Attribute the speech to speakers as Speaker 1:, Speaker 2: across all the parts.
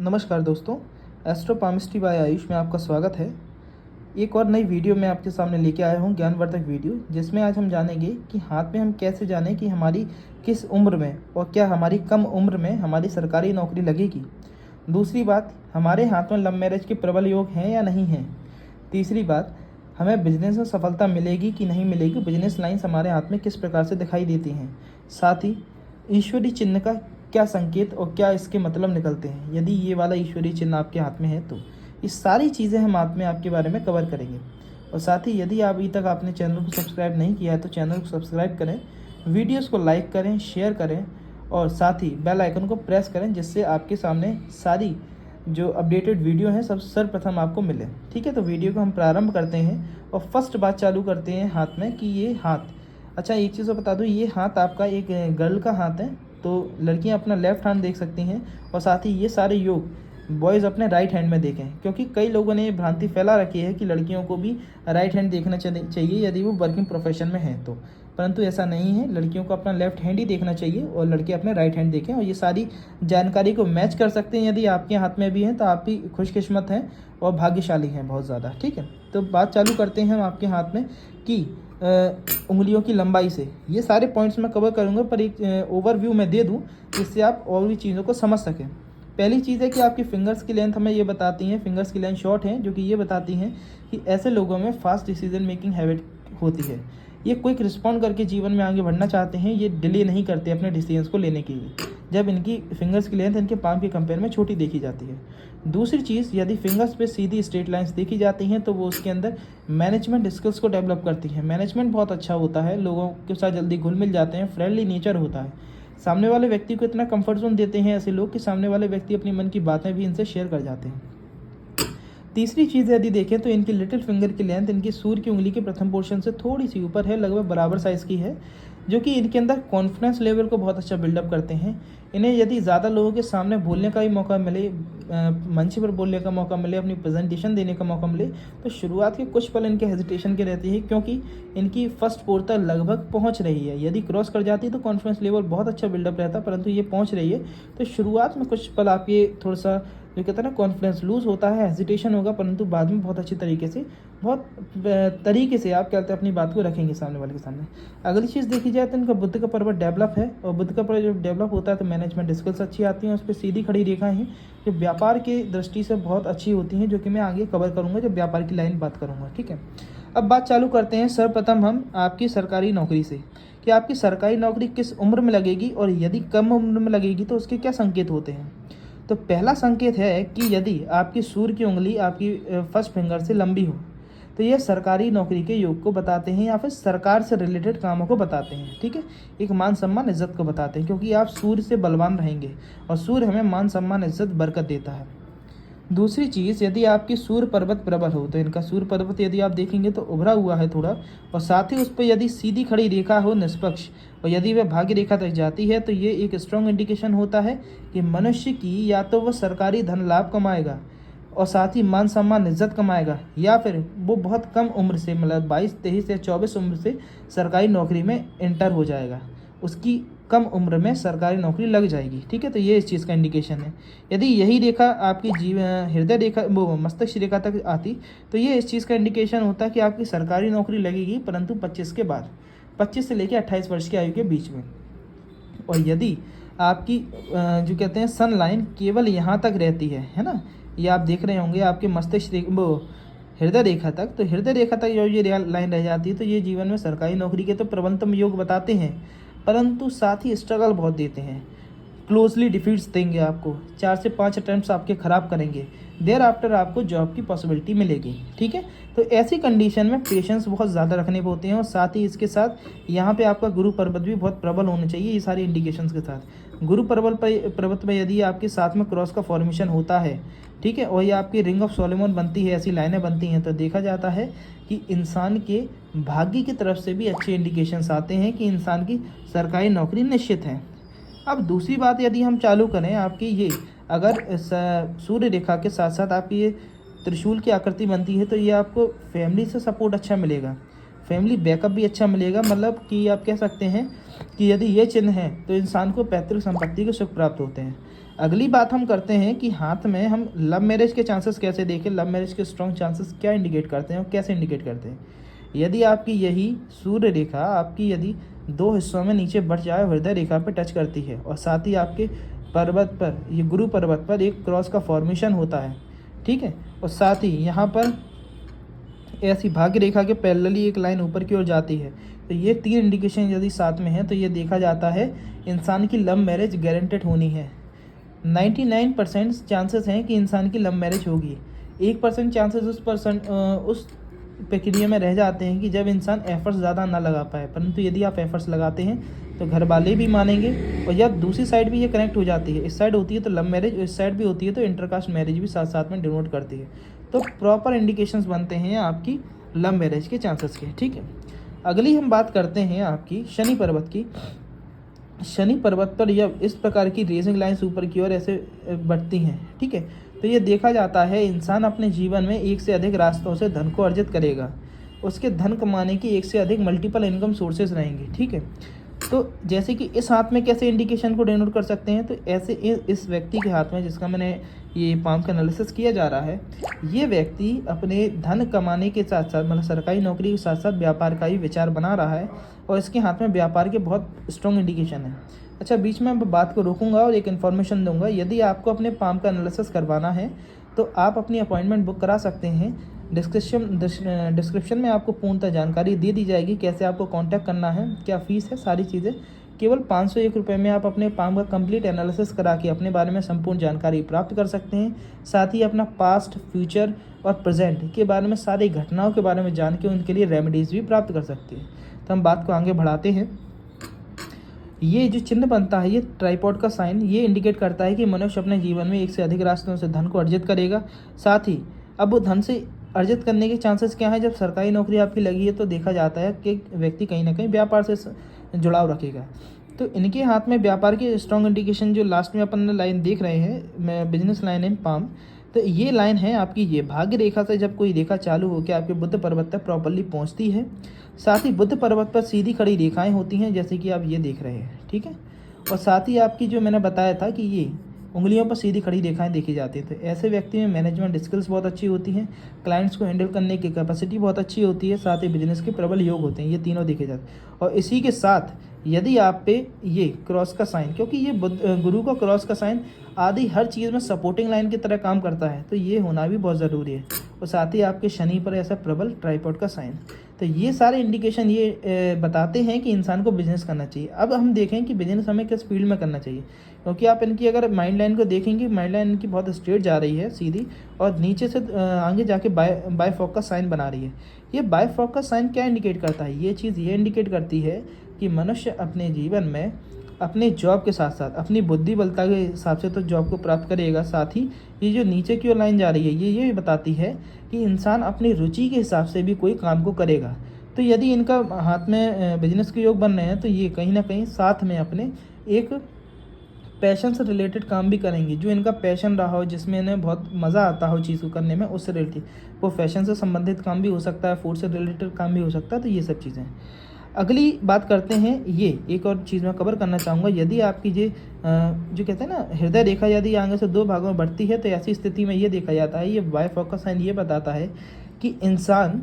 Speaker 1: नमस्कार दोस्तों, astro palmistry bye Ayush में आपका स्वागत है। एक और नई वीडियो मैं आपके सामने लेके आया हूँ, ज्ञानवर्धक वीडियो, जिसमें आज हम जानेंगे कि हाथ में हम कैसे जानें कि हमारी किस उम्र में और क्या हमारी कम उम्र में हमारी सरकारी नौकरी लगेगी। दूसरी बात, हमारे हाथ में लव मैरिज के प्रबल योग हैं या नहीं हैं। तीसरी बात, हमें बिजनेस में सफलता मिलेगी कि नहीं मिलेगी, बिजनेस लाइन्स हमारे हाथ में किस प्रकार से दिखाई देती हैं। साथ ही ईश्वरीय चिन्ह का क्या संकेत और क्या इसके मतलब निकलते हैं, यदि ये वाला ईश्वरीय चिन्ह आपके हाथ में है तो ये सारी चीज़ें हम हाथ में आपके बारे में कवर करेंगे। और साथ ही यदि अभी तक आपने चैनल को सब्सक्राइब नहीं किया है तो चैनल को सब्सक्राइब करें, वीडियोस को लाइक करें, शेयर करें और साथ ही बेल आइकन को प्रेस करें, जिससे आपके सामने सारी जो अपडेटेड वीडियो हैं सब सर्वप्रथम आपको मिले। ठीक है, तो वीडियो को हम प्रारंभ करते हैं और फर्स्ट बात चालू करते हैं हाथ में कि ये हाथ, अच्छा एक चीज़ बता दूँ, ये हाथ आपका एक गर्ल का हाथ है, तो लड़कियां अपना लेफ्ट हैंड देख सकती हैं और साथ ही ये सारे योग बॉयज़ अपने राइट हैंड में देखें, क्योंकि कई लोगों ने ये भ्रांति फैला रखी है कि लड़कियों को भी राइट हैंड देखना चाहिए यदि वो वर्किंग प्रोफेशन में हैं तो, परंतु ऐसा नहीं है। लड़कियों को अपना लेफ्ट हैंड ही देखना चाहिए और लड़के अपने राइट हैंड देखें, और ये सारी जानकारी को मैच कर सकते हैं। यदि आपके हाथ में भी हैं तो आप भी खुशकिस्मत हैं और भाग्यशाली हैं बहुत ज़्यादा। ठीक है, तो बात चालू करते हैं हम आपके हाथ में कि उंगलियों की लंबाई से। ये सारे पॉइंट्स मैं कवर करूँगा, पर एक ओवरव्यू मैं दे दूँ जिससे आप और भी चीज़ों को समझ सकें। पहली चीज़ है कि आपकी फिंगर्स की लेंथ हमें ये बताती हैं, फिंगर्स की लेंथ शॉर्ट हैं, जो कि ये बताती हैं कि ऐसे लोगों में फास्ट डिसीजन मेकिंग हैबिट होती है। ये क्विक रिस्पॉन्ड करके जीवन में आगे बढ़ना चाहते हैं, ये डिले नहीं करते अपने डिसीजंस को लेने के लिए, जब इनकी फिंगर्स की लेंथ इनके पाम के कंपेयर में छोटी देखी जाती है। दूसरी चीज़, यदि फिंगर्स पे सीधी स्ट्रेट लाइंस देखी जाती हैं तो वो उसके अंदर मैनेजमेंट स्किल्स को डेवलप करती हैं। मैनेजमेंट बहुत अच्छा होता है, लोगों के साथ जल्दी घुल मिल जाते हैं, फ्रेंडली नेचर होता है, सामने वाले व्यक्ति को इतना कंफर्ट जोन देते हैं ऐसे लोग कि सामने वाले व्यक्ति अपनी मन की बातें भी इनसे शेयर कर जाते हैं। तीसरी चीज़ यदि देखें तो इनकी लिटिल फिंगर की लेंथ इनकी सूर्य की उंगली के प्रथम पोर्शन से थोड़ी सी ऊपर है, लगभग बराबर साइज़ की है, जो कि इनके अंदर कॉन्फिडेंस लेवल को बहुत अच्छा बिल्डअप करते हैं। इन्हें यदि ज़्यादा लोगों के सामने बोलने का ही मौका मिले, मंच पर बोलने का मौका मिले, अपनी प्रेजेंटेशन देने का मौका मिले, तो शुरुआत के कुछ पल इनके हेजिटेशन के रहती है, क्योंकि इनकी फर्स्ट पोर तक लगभग पहुंच रही है। यदि क्रॉस कर जाती है तो कॉन्फिडेंस लेवल बहुत अच्छा बिल्डअप रहता, परंतु ये पहुंच रही है, तो शुरुआत में कुछ पल आपके थोड़ा सा जो कहते हैं ना कॉन्फिडेंस लूज़ होता है, हेजिटेशन होगा, परंतु बाद में बहुत अच्छी तरीके से, बहुत तरीके से आप क्या कहते हैं अपनी बात को रखेंगे सामने वाले के सामने। अगली चीज़ देखी जाए तो इनका बुद्ध का पर्वत डेवलप है, और बुद्ध का पर्वत जब डेवलप होता है तो मैनेजमेंट स्किल्स अच्छी आती हैं। उस पर सीधी खड़ी रेखाएं हैं जो व्यापार की दृष्टि से बहुत अच्छी होती हैं, जो कि मैं आगे कवर करूँगा जब व्यापार की लाइन बात करूँगा। ठीक है, अब बात चालू करते हैं सर्वप्रथम हम आपकी सरकारी नौकरी से, कि आपकी सरकारी नौकरी किस उम्र में लगेगी और यदि कम उम्र में लगेगी तो उसके क्या संकेत होते हैं। तो पहला संकेत है कि यदि आपकी सूर्य की उंगली आपकी फर्स्ट फिंगर से लंबी हो तो ये सरकारी नौकरी के योग को बताते हैं, या फिर सरकार से रिलेटेड कामों को बताते हैं। ठीक है, एक मान सम्मान इज्जत को बताते हैं, क्योंकि आप सूर्य से बलवान रहेंगे और सूर्य हमें मान सम्मान इज्जत बरकत देता है। दूसरी चीज़, यदि आपकी सूर्य पर्वत प्रबल हो, तो इनका सूर्य पर्वत यदि आप देखेंगे तो उभरा हुआ है थोड़ा, और साथ ही उस पर यदि सीधी खड़ी रेखा हो निष्पक्ष, और यदि वह भाग्य रेखा तक जाती है, तो ये एक स्ट्रॉन्ग इंडिकेशन होता है कि मनुष्य की या तो वह सरकारी धन लाभ कमाएगा और साथ ही मान सम्मान इज्जत कमाएगा, या फिर वो बहुत कम उम्र से, मतलब 22, 23 या 24 उम्र से सरकारी नौकरी में एंटर हो जाएगा, उसकी कम उम्र में सरकारी नौकरी लग जाएगी। ठीक है, तो ये इस चीज़ का इंडिकेशन है। यदि यही रेखा आपकी हृदय रेखा, वो मस्तिष्क रेखा तक आती, तो ये इस चीज़ का इंडिकेशन होता है कि आपकी सरकारी नौकरी लगेगी, परंतु 25 के बाद, 25 से लेकर 28 वर्ष की आयु के बीच में। और यदि आपकी जो कहते हैं सन लाइन केवल यहाँ तक रहती है ना, ये आप देख रहे होंगे आपके मस्तिष्क वो हृदय रेखा तक, तो हृदय रेखा तक जो ये लाइन रह जाती है, तो ये जीवन में सरकारी नौकरी के तो प्रबंधन योग बताते हैं, परंतु साथ ही स्ट्रगल बहुत देते हैं, क्लोजली डिफीट्स देंगे आपको, 4 से 5 अटैम्प्ट्स आपके ख़राब करेंगे, देर आफ्टर आपको जॉब की पॉसिबिलिटी मिलेगी। ठीक है, तो ऐसी कंडीशन में पेशेंस बहुत ज़्यादा रखने होते हैं, और साथ ही इसके साथ यहाँ पे आपका गुरु पर्वत भी बहुत प्रबल होना चाहिए। ये सारी इंडिकेशंस के साथ गुरु पर्वत पर यदि आपके साथ में क्रॉस का फॉर्मेशन होता है, ठीक है, और ये आपकी रिंग ऑफ सोलोमन बनती है, ऐसी लाइनें बनती हैं, तो देखा जाता है कि इंसान के भाग्य की तरफ से भी अच्छे इंडिकेशंस आते हैं कि इंसान की सरकारी नौकरी निश्चित है। अब दूसरी बात यदि हम चालू करें आपकी, ये अगर सूर्य रेखा के साथ साथ आपकी ये त्रिशूल की आकृति बनती है, तो ये आपको फैमिली से सपोर्ट अच्छा मिलेगा। फैमिली बैकअप भी अच्छा मिलेगा। मतलब कि आप कह सकते हैं कि यदि ये चिन्ह है तो इंसान को पैतृक संपत्ति के सुख प्राप्त होते हैं। अगली बात हम करते हैं कि हाथ में हम लव मैरिज के चांसेस कैसे देखें, लव मैरिज के स्ट्रॉन्ग चांसेस क्या इंडिकेट करते हैं और कैसे इंडिकेट करते हैं। यदि आपकी यही सूर्य रेखा आपकी यदि 2 हिस्सों में नीचे बढ़ जाए, हृदय रेखा पर टच करती है और साथ ही आपके पर्वत पर, ये गुरु पर्वत पर एक क्रॉस का फॉर्मेशन होता है, ठीक है, और साथ ही यहाँ पर ऐसी भाग्य रेखा के पैरेलली एक लाइन ऊपर की ओर जाती है, तो ये 3 इंडिकेशन यदि साथ में है तो ये देखा जाता है इंसान की लव मैरिज गारंटेड होनी है। 99% चांसेस हैं कि इंसान की लव मैरिज होगी। 1% चांसेस उस प्रक्रिया में रह जाते हैं कि जब इंसान एफर्ट्स ज़्यादा ना लगा पाए, परंतु यदि आप एफर्ट्स लगाते हैं तो घर वाले भी मानेंगे और या दूसरी साइड भी ये कनेक्ट हो जाती है। इस साइड होती है तो लव मैरिज और इस साइड भी होती है तो इंटरकास्ट मैरिज भी साथ साथ में डिनोट करती है। तो प्रॉपर इंडिकेशंस बनते हैं आपकी लव मैरिज के चांसेस के, ठीक है। अगली हम बात करते हैं आपकी शनि पर्वत की। शनि पर्वत पर यह इस प्रकार की रेजिंग लाइन्स ऊपर की ओर ऐसे बढ़ती हैं, ठीक है, तो ये देखा जाता है इंसान अपने जीवन में एक से अधिक रास्तों से धन को अर्जित करेगा। उसके धन कमाने की एक से अधिक मल्टीपल इनकम सोर्सेज रहेंगे, ठीक है। तो जैसे कि इस हाथ में कैसे इंडिकेशन को डिनोट कर सकते हैं, तो ऐसे इस व्यक्ति के हाथ में जिसका मैंने ये पाम का एनालिसिस किया जा रहा है, ये व्यक्ति अपने धन कमाने के साथ साथ मतलब सरकारी नौकरी के साथ साथ व्यापार का ही विचार बना रहा है और इसके हाथ में व्यापार के बहुत स्ट्रॉन्ग इंडिकेशन है। अच्छा, बीच में बात को रोकूंगा और एक इन्फॉर्मेशन दूंगा। यदि आपको अपने पाम का एनालिसिस करवाना है तो आप अपनी अपॉइंटमेंट बुक करा सकते हैं। डिस्क्रिप्शन में आपको पूर्णतः जानकारी दे दी जाएगी, कैसे आपको कांटेक्ट करना है, क्या फ़ीस है, सारी चीज़ें। केवल 501 रुपये में आप अपने पाम का कंप्लीट एनालिसिस करा के अपने बारे में संपूर्ण जानकारी प्राप्त कर सकते हैं। साथ ही अपना पास्ट, फ्यूचर और प्रेजेंट के बारे में सारी घटनाओं के बारे में जान के उनके लिए रेमेडीज़ भी प्राप्त कर सकते हैं। तो हम बात को आगे बढ़ाते हैं। ये जो चिन्ह बनता है, ये ट्राइपॉड का साइन, ये इंडिकेट करता है कि मनुष्य अपने जीवन में एक से अधिक रास्तों से धन को अर्जित करेगा। साथ ही अब वो धन से अर्जित करने के चांसेस क्या हैं, जब सरकारी नौकरी आपकी लगी है तो देखा जाता है कि व्यक्ति कहीं ना कहीं व्यापार से जुड़ाव रखेगा। तो इनके हाथ में व्यापार की स्ट्रॉन्ग इंडिकेशन जो लास्ट में अपन लाइन देख रहे हैं, मैं बिजनेस लाइन इन पाम, तो ये लाइन है आपकी ये भाग्य रेखा से जब कोई रेखा चालू होकर आपके बुध पर्वत तक प्रॉपरली पहुंचती है। साथ ही बुध पर्वत पर सीधी खड़ी रेखाएं होती हैं, जैसे कि आप ये देख रहे हैं, ठीक है। और साथ ही आपकी जो मैंने बताया था कि ये उंगलियों पर सीधी खड़ी रेखाएं देखी जाती हैं, तो ऐसे व्यक्ति में मैनेजमेंट स्किल्स बहुत अच्छी होती हैं, क्लाइंट्स को हैंडल करने की कैपेसिटी बहुत अच्छी होती है, साथ ही बिजनेस के प्रबल योग होते हैं, ये तीनों देखे जाते हैं। और इसी के साथ यदि आप पे ये क्रॉस का साइन, क्योंकि ये गुरु का क्रॉस का साइन आदि हर चीज़ में सपोर्टिंग लाइन की तरह काम करता है, तो ये होना भी बहुत ज़रूरी है। और साथ ही आपके शनि पर ऐसा प्रबल ट्राइपॉड का साइन, तो ये सारे इंडिकेशन ये बताते हैं कि इंसान को बिजनेस करना चाहिए। अब हम देखें कि बिजनेस हमें किस फील्ड में करना चाहिए, क्योंकि आप इनकी अगर माइंड लाइन को देखेंगे, माइंड लाइन इनकी बहुत स्ट्रेट जा रही है सीधी, और नीचे से आगे जाके बायफॉक साइन बना रही है। ये बायफॉक साइन क्या इंडिकेट करता है, ये चीज़ ये इंडिकेट करती है कि मनुष्य अपने जीवन में अपने जॉब के साथ साथ अपनी बुद्धि बलता के हिसाब से तो जॉब को प्राप्त करेगा। साथ ही ये जो नीचे की ओर लाइन जा रही है, ये बताती है कि इंसान अपनी रुचि के हिसाब से भी कोई काम को करेगा। तो यदि इनका हाथ में बिजनेस के योग बन रहे हैं, तो ये कहीं ना कहीं साथ में अपने एक पैशन से रिलेटेड काम भी करेंगे, जो इनका पैशन रहा हो, जिसमें इन्हें बहुत मज़ा आता हो चीज़ को करने में, उससे रिलेटेड वो फैशन से संबंधित काम भी हो सकता है, फूड से रिलेटेड काम भी हो सकता है। तो ये सब चीज़ें। अगली बात करते हैं, ये एक और चीज़ मैं कवर करना चाहूँगा। यदि आपकी जो कहते हैं ना हृदय रेखा यदि आगे से 2 भागों में बढ़ती है, तो ऐसी स्थिति में ये देखा जाता है, ये बायफॉक साइन ये बताता है कि इंसान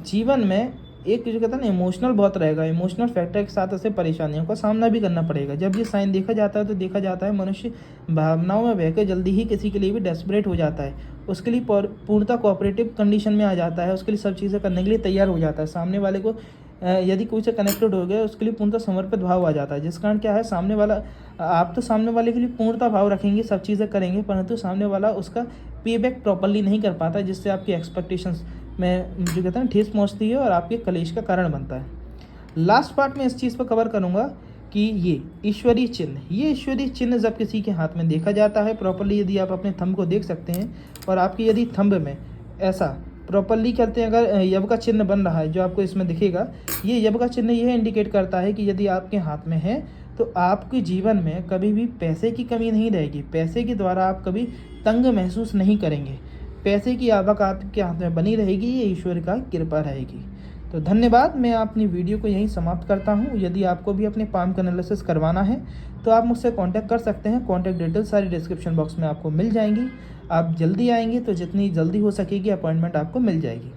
Speaker 1: जीवन में एक जो कहता है ना इमोशनल बहुत रहेगा, इमोशनल फैक्टर के साथ ऐसे परेशानियों का सामना भी करना पड़ेगा। जब ये साइन देखा जाता है तो देखा जाता है मनुष्य भावनाओं में बहकर जल्दी ही किसी के लिए भी डेस्परेट हो जाता है, उसके लिए पूर्णतः कोऑपरेटिव कंडीशन में आ जाता है, उसके लिए सब चीज़ें करने के लिए तैयार हो जाता है। सामने वाले को यदि कोई से कनेक्टेड हो गया, उसके लिए पूर्णतः समर्पित भाव आ जाता है, जिस कारण क्या है सामने वाला, आप तो सामने वाले के लिए पूर्णतः भाव रखेंगे, सब चीज़ें करेंगे, परंतु सामने वाला उसका पे बैक प्रॉपरली नहीं कर पाता, जिससे आपकी एक्सपेक्टेशंस में जो कहते हैं ठेस पहुंचती है और आपके कलेश का कारण बनता है। लास्ट पार्ट में इस चीज़ पर कवर करूंगा कि ये ईश्वरीय चिन्ह, ये ईश्वरीय चिन्ह जब किसी के हाथ में देखा जाता है प्रॉपरली, यदि आप अपने थंब को देख सकते हैं और आपकी यदि थंब में ऐसा प्रॉपरली कहते हैं अगर यव का चिन्ह बन रहा है, जो आपको इसमें दिखेगा, ये यव का चिन्ह यह इंडिकेट करता है कि यदि आपके हाथ में है तो आपके जीवन में कभी भी पैसे की कमी नहीं रहेगी, पैसे के द्वारा आप कभी तंग महसूस नहीं करेंगे, पैसे की आवक आपके हाथ में बनी रहेगी, ये ईश्वर का कृपा रहेगी। तो धन्यवाद, मैं अपनी वीडियो को यहीं समाप्त करता हूँ। यदि आपको भी अपने पाम का एनालिसिस करवाना है तो आप मुझसे कांटेक्ट कर सकते हैं। कांटेक्ट डिटेल्स सारी डिस्क्रिप्शन बॉक्स में आपको मिल जाएंगी। आप जल्दी आएंगे तो जितनी जल्दी हो सकेगी अपॉइंटमेंट आपको मिल जाएगी।